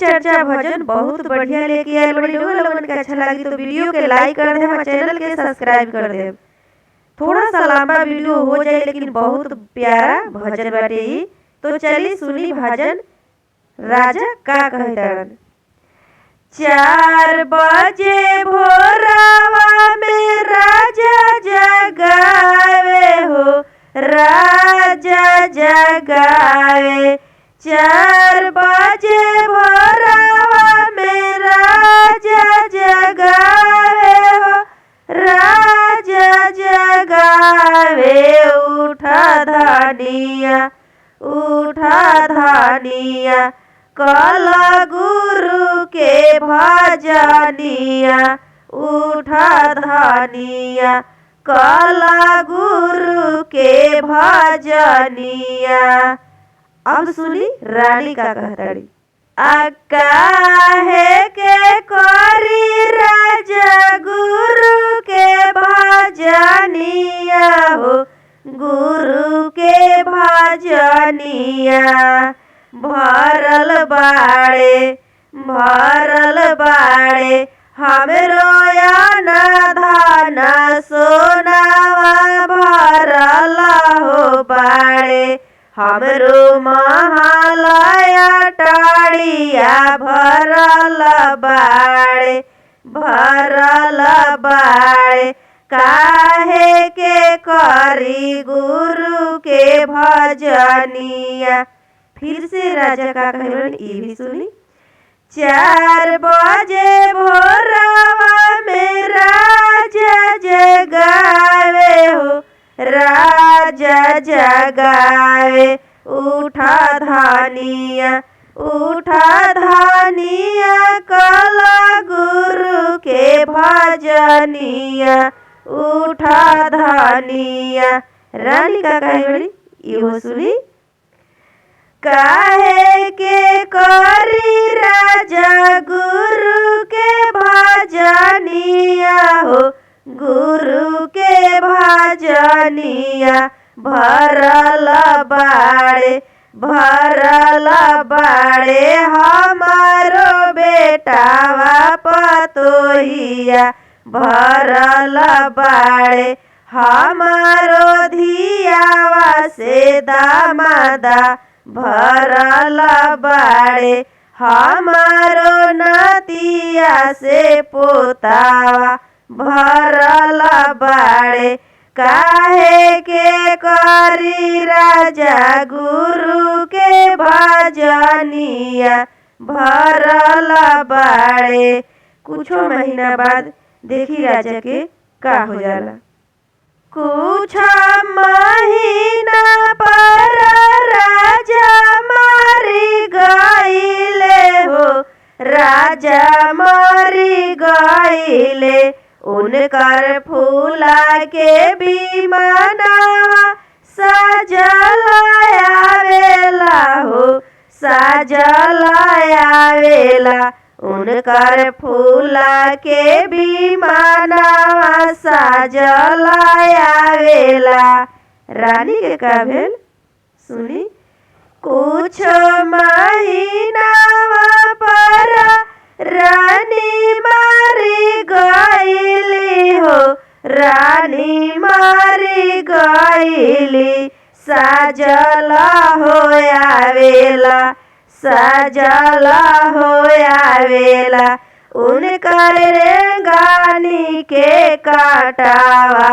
चर्चा भजन बहुत बढ़िया लेके आयल बड़ी लोगन के अच्छा लगी तो वीडियो के लाइक कर दे और चैनल के सब्सक्राइब कर दे। थोड़ा सा लंबा वीडियो हो जाए लेकिन बहुत प्यारा भजन बाटे ई। तो चली सुनी भजन राजा का कहतन। 4 बजे भोरवा में राजा जगावे हो, राजा जगावे। 4 बजे भोरवा में राजा जगावे हो, राजा जगावे। उठा धानिया, उठा धानिया, कला गुरु के भजनिया। उठा धानिया, कला गुरु के भजनिया। अब सुनी रानी का कहतड़ी। काहे के करी राजा गुरु के भजनिया हो, गुरु के भजनिया। भरल बाड़े, भरल बाड़े हमरो अन्न धन सोनावा। भरल हो बाड़े हमरो महालया टाड़िया। भरल बाड़े, भरल बाड़े काहे के करी गुरु के भजनिया। फिर से राजा का कहलन ई भी सुनी। 4 बजे भोरवा में राजा जगावे हो, राजा जगावे। उठा धानिया, उठा धानिया, कला गुरु के भजनिया। उठा धानिया। रानी का कहली इहो सुनी। काहे के करी राजा गुरु के भजनिया हो, गुरु के भजनिया। भरल बाड़े, भरल बाड़े हमारो बेटावा पतोहिया। भरल बाड़े हमारो धियावा से दामादा। भरल बाड़े हमारो नतिया से पोतावा। भरल बाड़े काहे के करी राजा गुरु के भजनिया। भरल बाड़े। कुछो महीना बाद देखी राजा के का हो जाला। कुछ महीना पर राजा मरी गईले हो, राजा मरी गईले। उनकर फूला के विमानवा सजल आवेला हो, सजल आवेला। उनकर फूला के विमानवा सजल आवेला। रानी के का भेल सुनी। कुछ महीनावा पर रानी मरी गईली हो, रानी मरी गईली। सजल हो आवेला, सजल हो आवेला। उनकर रेंगानी के काटावा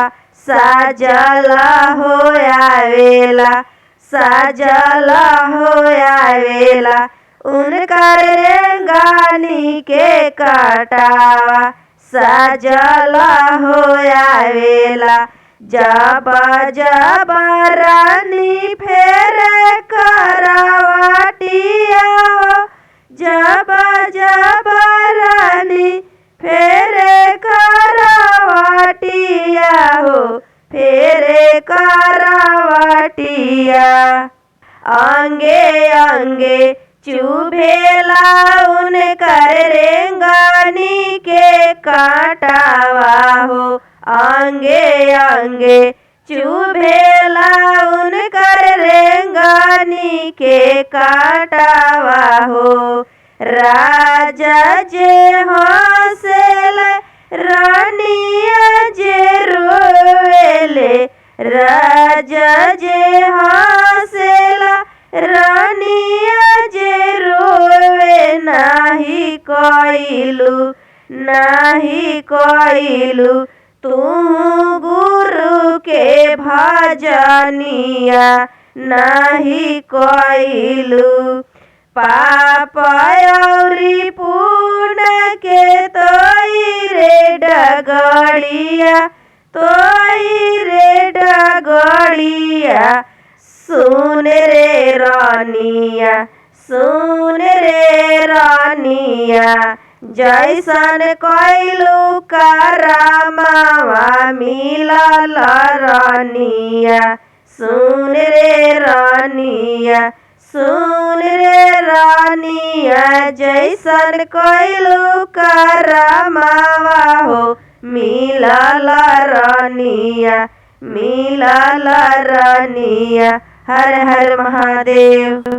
सजल हो आवेला, सजल हो आवेला। उनकर रेंगानी के काटावा सजल हो आवेला। जब जब रानी फेर करावटिया हो, जब जब रानी फेर करावटिया हो, फेर करावटिया। अंगे अंगे चुभेला उनकर रेंगानी के काटावा हो, अंगे अंगे चुभेला उनकर रेंगानी के काटावा हो। राजा जे हंसेले रानिया जे रोवेले, राजा जे हंसेला रानिया जे रोवे, नाही कइलू तू गुरु के भजनिया, नाही कइलू पाप औरी पुण्य के तोई रे डगड़िया, सुन रे रानिया जैसन कइलू करमावा मिलल रानिया, सुन रे रानिया जैसन कइलू करमावा हो मिलल रानिया। हर हर महादेव।